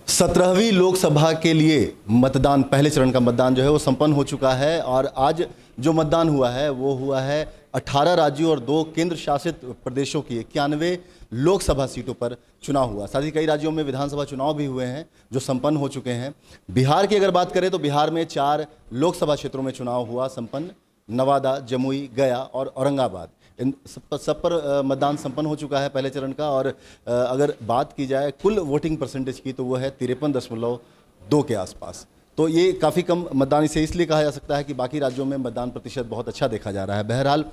17वीं लोकसभा के लिए मतदान, पहले चरण का मतदान जो है वो संपन्न हो चुका है और आज जो मतदान हुआ है वो हुआ है 18 राज्यों और 2 केंद्र शासित प्रदेशों की 91 लोकसभा सीटों पर चुनाव हुआ। साथ ही कई राज्यों में विधानसभा चुनाव भी हुए हैं जो संपन्न हो चुके हैं। बिहार की अगर बात करें तो बिहार में 4 लोकसभा क्षेत्रों में चुनाव हुआ संपन्न, नवादा, जमुई, गया और औरंगाबाद, इन सब पर मतदान संपन्न हो चुका है पहले चरण का। और अगर बात की जाए कुल वोटिंग परसेंटेज की तो वो है 53.2 के आसपास। तो ये काफ़ी कम मतदान इसे इसलिए कहा जा सकता है कि बाकी राज्यों में मतदान प्रतिशत बहुत अच्छा देखा जा रहा है। बहरहाल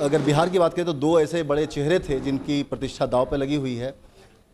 अगर बिहार की बात करें तो 2 ऐसे बड़े चेहरे थे जिनकी प्रतिष्ठा दांव पे लगी हुई है।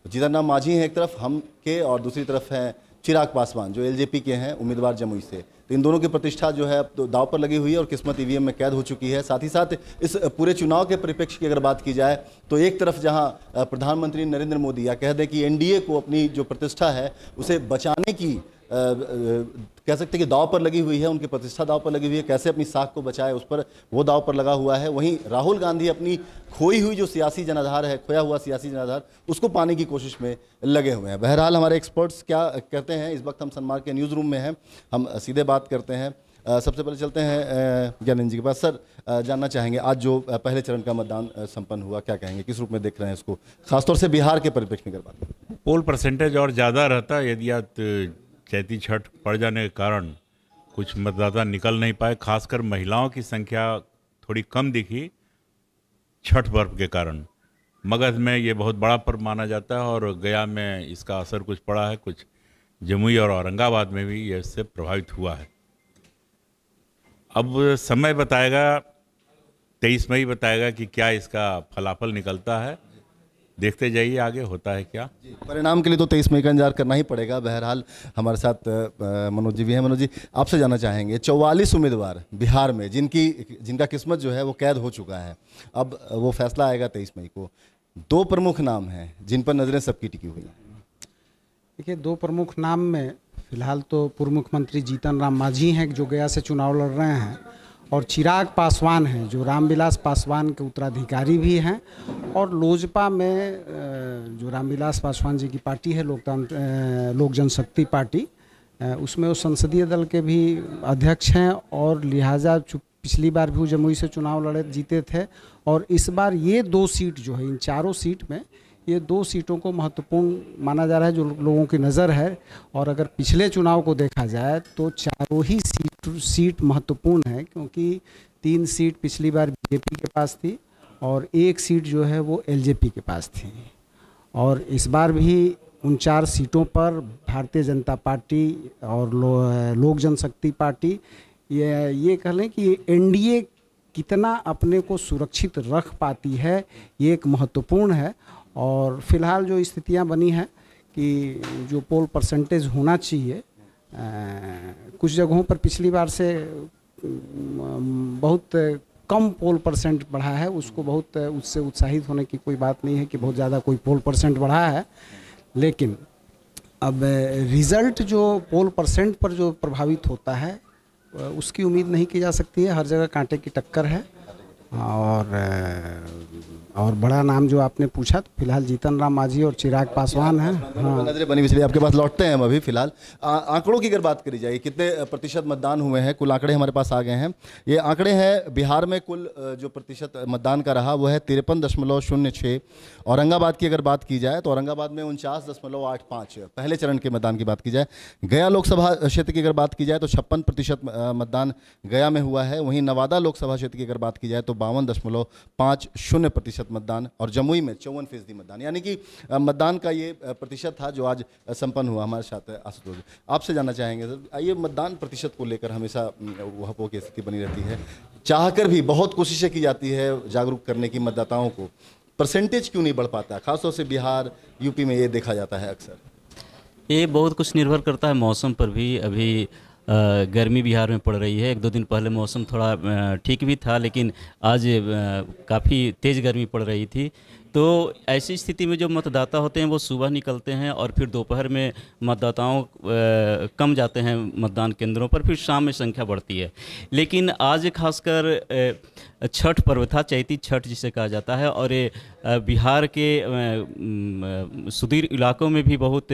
जीतन राम मांझी हैं एक तरफ हम के, और दूसरी तरफ हैं चिराग पासवान जो एलजेपी के हैं उम्मीदवार जमुई से। तो इन दोनों की प्रतिष्ठा जो है अब तो दांव पर लगी हुई है और किस्मत ईवीएम में कैद हो चुकी है। साथ ही साथ इस पूरे चुनाव के परिप्रेक्ष्य की अगर बात की जाए तो एक तरफ जहां प्रधानमंत्री नरेंद्र मोदी या कह दें कि एनडीए को अपनी जो प्रतिष्ठा है उसे बचाने की कह सकते हैं कि दांव पर लगी हुई है, उनकी प्रतिष्ठा दांव पर लगी हुई है, कैसे अपनी साख को बचाए उस पर वो दांव पर लगा हुआ है। वहीं राहुल गांधी अपनी खोई हुई जो सियासी जनाधार है, खोया हुआ सियासी जनाधार, उसको पाने की कोशिश में लगे हुए हैं। बहरहाल हमारे एक्सपर्ट्स क्या कहते हैं, इस वक्त हम सनमार्ग के न्यूज़ रूम में हैं, हम सीधे बात करते हैं। सबसे पहले चलते हैं ज्ञानेंद्र जी के पास। सर, जानना चाहेंगे आज जो पहले चरण का मतदान संपन्न हुआ, क्या कहेंगे, किस रूप में देख रहे हैं इसको, खासतौर से बिहार के परिप्रेक्ष्य में अगर बात करें? पोल परसेंटेज और ज़्यादा रहता यदि आप चैती छठ पड़ जाने के कारण कुछ मतदाता निकल नहीं पाए। खासकर महिलाओं की संख्या थोड़ी कम दिखी छठ पर्व के कारण। मगध में ये बहुत बड़ा पर्व माना जाता है और गया में इसका असर कुछ पड़ा है, कुछ जमुई और औरंगाबाद में भी ये इससे प्रभावित हुआ है। अब समय बताएगा, 23 मई बताएगा कि क्या इसका फलाफल निकलता है। देखते जाइए आगे होता है क्या। परिणाम के लिए तो 23 मई का इंतजार करना ही पड़ेगा। बहरहाल हमारे साथ मनोज जी भी हैं। मनोज जी, आपसे जानना चाहेंगे 44 उम्मीदवार बिहार में जिनका किस्मत जो है वो कैद हो चुका है, अब वो फैसला आएगा 23 मई को। 2 प्रमुख नाम हैं जिन पर नज़रें सबकी टिकी हुई हैं। देखिए, 2 प्रमुख नाम में फिलहाल तो पूर्व मुख्यमंत्री जीतन राम मांझी हैं जो गया से चुनाव लड़ रहे हैं, और चिराग पासवान हैं जो रामविलास पासवान के उत्तराधिकारी भी हैं। और लोजपा में जो रामविलास पासवान जी की पार्टी है, लोक जनशक्ति पार्टी, उसमें वो संसदीय दल के भी अध्यक्ष हैं और लिहाजा पिछली बार भी वो जमुई से चुनाव लड़े जीते थे। और इस बार ये 2 सीट जो है, इन चारों सीट में ये 2 सीटों को महत्वपूर्ण माना जा रहा है जो लोगों की नज़र है। और अगर पिछले चुनाव को देखा जाए तो चारों ही सीट महत्वपूर्ण है, क्योंकि 3 सीट पिछली बार बीजेपी के पास थी और 1 सीट जो है वो एलजेपी के पास थी। और इस बार भी उन 4 सीटों पर भारतीय जनता पार्टी और लोक जनशक्ति पार्टी ये कह लें कि एनडीए कितना अपने को सुरक्षित रख पाती है, ये एक महत्वपूर्ण है। और फिलहाल जो स्थितियां बनी हैं कि जो पोल परसेंटेज होना चाहिए, कुछ जगहों पर पिछली बार से बहुत कम पोल परसेंट बढ़ा है, उसको बहुत उससे उत्साहित होने की कोई बात नहीं है कि बहुत ज़्यादा कोई पोल परसेंट बढ़ा है। लेकिन अब रिज़ल्ट जो पोल परसेंट पर जो प्रभावित होता है उसकी उम्मीद नहीं की जा सकती है। हर जगह कांटे की टक्कर है। और बड़ा नाम जो आपने पूछा तो फिलहाल जीतन राम मांझी और चिराग पासवान हैं। हाँ, नजरें बनी हुई, आपके पास लौटते हैं हम अभी। फिलहाल आंकड़ों की अगर बात करी जाए, कितने प्रतिशत मतदान हुए हैं, कुल आंकड़े हमारे पास आ गए हैं। ये आंकड़े हैं बिहार में कुल जो प्रतिशत मतदान का रहा वो है 53.06। औरंगाबाद की अगर बात की जाए तो औरंगाबाद में 49.85 पहले चरण के मतदान की बात की जाए। गया लोकसभा क्षेत्र की अगर बात की जाए तो 56% मतदान गया में हुआ है। वहीं नवादा लोकसभा क्षेत्र की अगर बात की जाए तो 52.50% मतदान, और जमुई में 54% मतदान। यानी कि मतदान का ये प्रतिशत था जो आज संपन्न हुआ। हमारे साथ आशुतोष, आपसे जानना चाहेंगे सर, ये मतदान प्रतिशत को लेकर हमेशा वहां की स्थिति बनी रहती है, चाहकर भी बहुत कोशिशें की जाती है जागरूक करने की मतदाताओं को, परसेंटेज क्यों नहीं बढ़ पाता? खासतौर से बिहार, यूपी में ये देखा जाता है अक्सर। ये बहुत कुछ निर्भर करता है मौसम पर भी। अभी गर्मी बिहार में पड़ रही है। 1-2 दिन पहले मौसम थोड़ा ठीक भी था, लेकिन आज काफ़ी तेज़ गर्मी पड़ रही थी। तो ऐसी स्थिति में जो मतदाता होते हैं वो सुबह निकलते हैं और फिर दोपहर में मतदाताओं कम जाते हैं मतदान केंद्रों पर, फिर शाम में संख्या बढ़ती है। लेकिन आज खासकर छठ पर्व था, चैती छठ जिसे कहा जाता है, और ये बिहार के सुदूर इलाकों में भी बहुत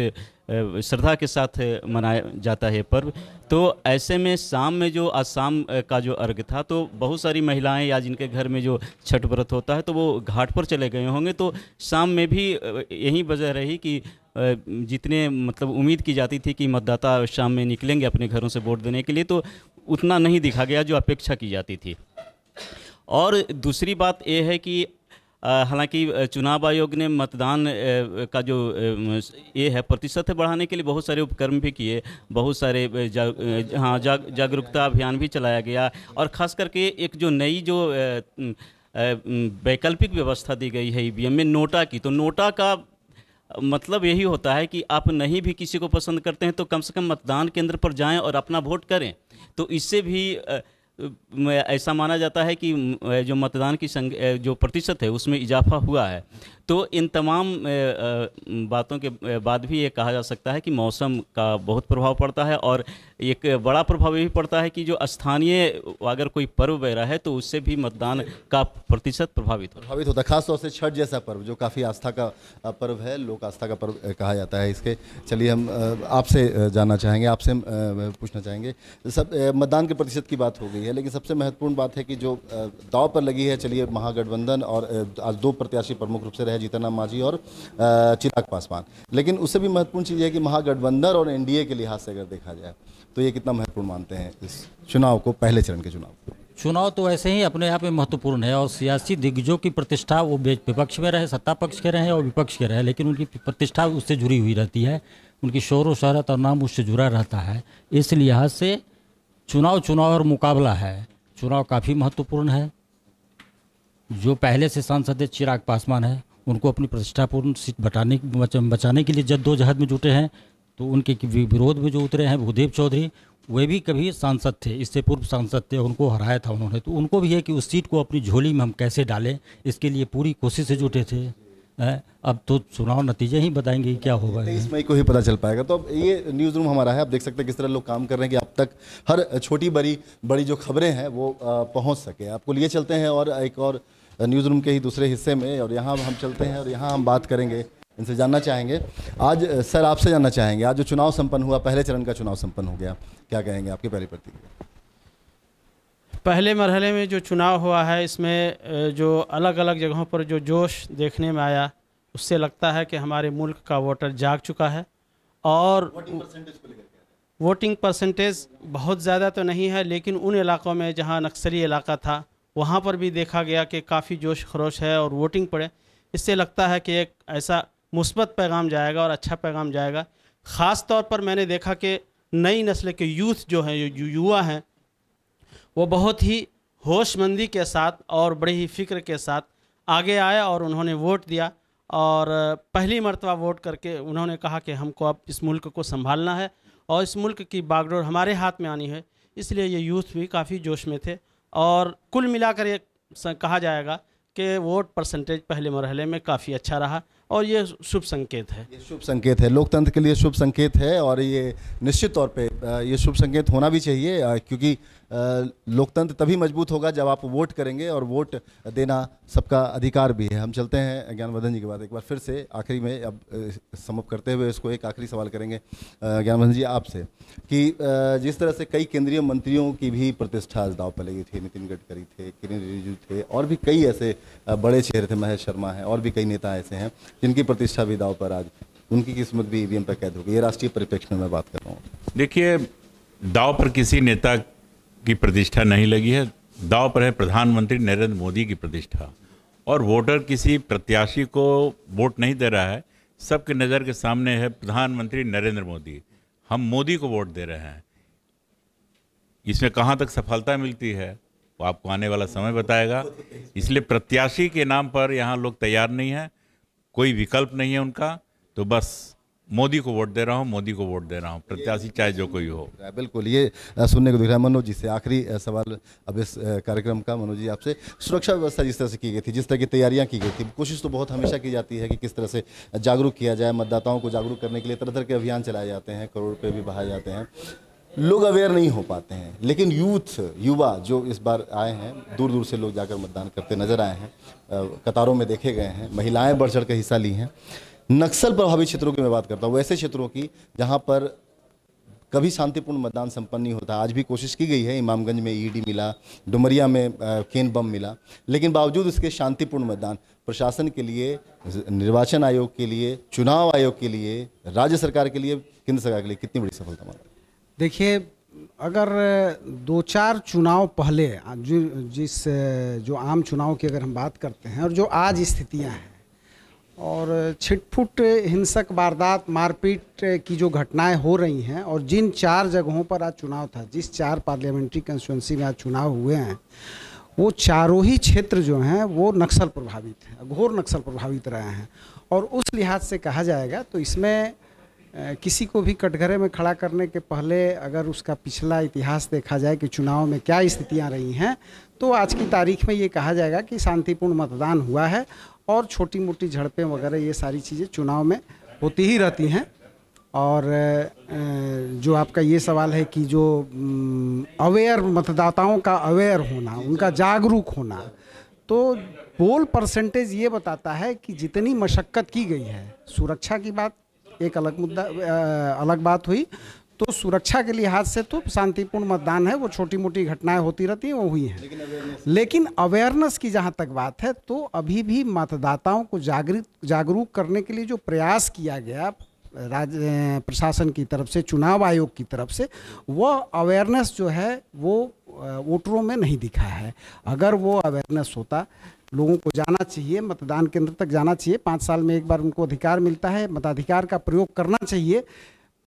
श्रद्धा के साथ मनाया जाता है पर्व। तो ऐसे में शाम में जो आज शाम का जो अर्घ था, तो बहुत सारी महिलाएं या जिनके घर में जो छठ व्रत होता है तो वो घाट पर चले गए होंगे। तो शाम में भी यही वजह रही कि जितने मतलब उम्मीद की जाती थी कि मतदाता शाम में निकलेंगे अपने घरों से वोट देने के लिए, तो उतना नहीं दिखा गया जो अपेक्षा की जाती थी। और दूसरी बात ये है कि हालांकि चुनाव आयोग ने मतदान का जो ये है प्रतिशत है बढ़ाने के लिए बहुत सारे उपक्रम भी किए, बहुत सारे जागरूकता अभियान भी चलाया गया। और ख़ास करके एक जो नई जो वैकल्पिक व्यवस्था दी गई है ईवीएम में नोटा की, तो नोटा का मतलब यही होता है कि आप नहीं भी किसी को पसंद करते हैं तो कम से कम मतदान केंद्र पर जाएं और अपना वोट करें। तो इससे भी ऐसा माना जाता है कि जो मतदान की जो प्रतिशत है उसमें इजाफा हुआ है। तो इन तमाम बातों के बाद भी ये कहा जा सकता है कि मौसम का बहुत प्रभाव पड़ता है, और एक बड़ा प्रभाव ये भी पड़ता है कि जो स्थानीय अगर कोई पर्व वगैरह है तो उससे भी मतदान का प्रतिशत प्रभावित होता है। खासतौर से छठ जैसा पर्व जो काफ़ी आस्था का पर्व है, लोक आस्था का पर्व कहा जाता है इसके। चलिए हम आपसे जानना चाहेंगे, आपसे पूछना चाहेंगे, सब मतदान के प्रतिशत की बात हो गई है, लेकिन सबसे महत्वपूर्ण बात है कि जो दांव पर लगी है, चलिए महागठबंधन और आज दो प्रत्याशी प्रमुख रूप से रहे, जीतन राम मांझी और चिराग पासवान, लेकिन उससे भी महत्वपूर्ण चीज़ है कि महागठबंधन और एनडीए के लिहाज से अगर देखा जाए तो ये कितना महत्वपूर्ण मानते हैं इस चुनाव को, पहले चरण के चुनाव तो ऐसे ही अपने आप में महत्वपूर्ण है, और सियासी दिग्गजों की प्रतिष्ठा वो विपक्ष में रहे, सत्ता पक्ष के रहे और विपक्ष के रहे, लेकिन उनकी प्रतिष्ठा उससे जुड़ी हुई रहती है, उनकी शोहरत शहरत और नाम उससे जुड़ा रहता है। इस लिहाज से चुनाव और मुकाबला है, चुनाव काफ़ी महत्वपूर्ण है। जो पहले से सांसद चिराग पासवान है, उनको अपनी प्रतिष्ठापूर्ण सीट बचाने के लिए जद्दोजहद में जुटे हैं। तो उनके विरोध में जो उतरे हैं भूदेव चौधरी, वे भी कभी सांसद थे, इससे पूर्व सांसद थे, उनको हराया था उन्होंने। तो उनको भी है कि उस सीट को अपनी झोली में हम कैसे डालें, इसके लिए पूरी कोशिश से जुटे थे। अब तो चुनाव नतीजे ही बताएंगे क्या होगा। 23 मई को ही पता चल पाएगा। तो अब ये न्यूज़ रूम हमारा है, आप देख सकते हैं किस तरह लोग काम कर रहे हैं कि अब तक हर छोटी बड़ी जो खबरें हैं वो पहुँच सके। आपको लिए चलते हैं और एक और न्यूज़ रूम के ही दूसरे हिस्से में, और यहाँ हम चलते हैं और यहाँ हम बात करेंगे, इनसे जानना चाहेंगे। आज सर आपसे जानना चाहेंगे, आज जो चुनाव संपन्न हुआ, पहले चरण का चुनाव संपन्न हो गया, क्या कहेंगे, आपकी पहली प्रतिक्रिया? पहले मरहले में जो चुनाव हुआ है, इसमें जो अलग अलग जगहों पर जो जोश देखने में आया, उससे लगता है कि हमारे मुल्क का वोटर जाग चुका है। और वोटिंग परसेंटेज बहुत ज़्यादा तो नहीं है, लेकिन उन इलाकों में जहां नक्सली इलाका था वहां पर भी देखा गया कि काफ़ी जोश खरोश है और वोटिंग पड़े। इससे लगता है कि एक ऐसा मुस्बत पैगाम जाएगा और अच्छा पैगाम जाएगा। ख़ास तौर पर मैंने देखा कि नई नस्ल के यूथ जो हैं, जो युवा हैं, वो बहुत ही होशमंदी के साथ और बड़ी ही फ़िक्र के साथ आगे आए और उन्होंने वोट दिया। और पहली मर्तबा वोट करके उन्होंने कहा कि हमको अब इस मुल्क को संभालना है और इस मुल्क की बागडोर हमारे हाथ में आनी है। इसलिए ये यूथ भी काफ़ी जोश में थे। और कुल मिलाकर ये कहा जाएगा कि वोट परसेंटेज पहले मरहले में काफ़ी अच्छा रहा और ये शुभ संकेत है। ये शुभ संकेत है, लोकतंत्र के लिए शुभ संकेत है, और ये निश्चित तौर पे ये शुभ संकेत होना भी चाहिए, क्योंकि लोकतंत्र तभी मजबूत होगा जब आप वोट करेंगे, और वोट देना सबका अधिकार भी है। हम चलते हैं ज्ञानवर्धन जी के बाद एक बार फिर से आखिरी में, अब समअप करते हुए इसको एक आखिरी सवाल करेंगे ज्ञानवर्धन जी आपसे, कि जिस तरह से कई केंद्रीय मंत्रियों की भी प्रतिष्ठा दांव पर लगी थी, नितिन गडकरी थे, किरेन रिजिजू थे, और भी कई ऐसे बड़े चेहरे थे, महेश शर्मा हैं, और भी कई नेता ऐसे हैं जिनकी प्रतिष्ठा भी दांव पर, आज उनकी किस्मत भी ईवीएम पर कैद हो गई। ये राष्ट्रीय परिप्रेक्ष्य में मैं बात कर रहा हूँ। देखिए, दांव पर किसी नेता की प्रतिष्ठा नहीं लगी है, दांव पर है प्रधानमंत्री नरेंद्र मोदी की प्रतिष्ठा। और वोटर किसी प्रत्याशी को वोट नहीं दे रहा है, सबके नज़र के सामने है प्रधानमंत्री नरेंद्र मोदी। हम मोदी को वोट दे रहे हैं। इसमें कहाँ तक सफलता मिलती है वो आपको आने वाला समय बताएगा। इसलिए प्रत्याशी के नाम पर यहाँ लोग तैयार नहीं हैं, कोई विकल्प नहीं है उनका, तो बस मोदी को वोट दे रहा हूँ, मोदी को वोट दे रहा हूँ, प्रत्याशी चाहे जो कोई हो। बिल्कुल, ये सुनने को दिख रहा है। मनोज जी से आखिरी सवाल अब इस कार्यक्रम का, मनोज जी आपसे, सुरक्षा व्यवस्था जिस तरह से की गई थी, जिस तरह की तैयारियां की गई थी, कोशिश तो बहुत हमेशा की जाती है कि किस तरह से जागरूक किया जाए, मतदाताओं को जागरूक करने के लिए तरह तरह के अभियान चलाए जाते हैं, करोड़ रुपये भी बहाए जाते हैं। लोग अवेयर नहीं हो पाते हैं। लेकिन युवा जो इस बार आए हैं, दूर दूर से लोग जाकर मतदान करते नजर आए हैं, कतारों में देखे गए हैं, महिलाएं बढ़ चढ़ कर हिस्सा ली हैं। नक्सल प्रभावित क्षेत्रों की मैं बात करता हूँ, वैसे क्षेत्रों की जहाँ पर कभी शांतिपूर्ण मतदान संपन्न नहीं होता। आज भी कोशिश की गई है, इमामगंज में ईडी मिला, डुमरिया में केन बम मिला, लेकिन बावजूद इसके शांतिपूर्ण मतदान प्रशासन के लिए, निर्वाचन आयोग के लिए, चुनाव आयोग के लिए, राज्य सरकार के लिए, केंद्र सरकार के लिए कितनी बड़ी सफलता मानते हैं? देखिए, अगर 2-4 चुनाव पहले जो आम चुनाव की अगर हम बात करते हैं और जो आज स्थितियां हैं और छिटपुट हिंसक वारदात मारपीट की जो घटनाएं हो रही हैं और जिन 4 जगहों पर आज चुनाव था, जिस 4 पार्लियामेंट्री कंस्टिट्यूंसी में आज चुनाव हुए हैं, वो चारों ही क्षेत्र जो हैं वो नक्सल प्रभावित हैं, घोर नक्सल प्रभावित रहे हैं। और उस लिहाज से कहा जाएगा तो इसमें किसी को भी कटघरे में खड़ा करने के पहले अगर उसका पिछला इतिहास देखा जाए कि चुनाव में क्या स्थितियां रही हैं, तो आज की तारीख में ये कहा जाएगा कि शांतिपूर्ण मतदान हुआ है और छोटी मोटी झड़पें वगैरह ये सारी चीज़ें चुनाव में होती ही रहती हैं। और जो आपका ये सवाल है कि जो अवेयर मतदाताओं का अवेयर होना, उनका जागरूक होना, तो पोल परसेंटेज ये बताता है कि जितनी मशक्क़त की गई है, सुरक्षा की बात एक अलग मुद्दा, अलग बात हुई, तो सुरक्षा के लिहाज से तो शांतिपूर्ण मतदान है, वो छोटी मोटी घटनाएं होती रहती हैं, वो हुई हैं। लेकिन अवेयरनेस की जहां तक बात है, तो अभी भी मतदाताओं को जागरूक करने के लिए जो प्रयास किया गया राज्य प्रशासन की तरफ से, चुनाव आयोग की तरफ से, वह अवेयरनेस जो है वो वोटरों में नहीं दिखा है। अगर वो अवेयरनेस होता, लोगों को जाना चाहिए, मतदान केंद्र तक जाना चाहिए, 5 साल में एक बार उनको अधिकार मिलता है, मताधिकार का प्रयोग करना चाहिए।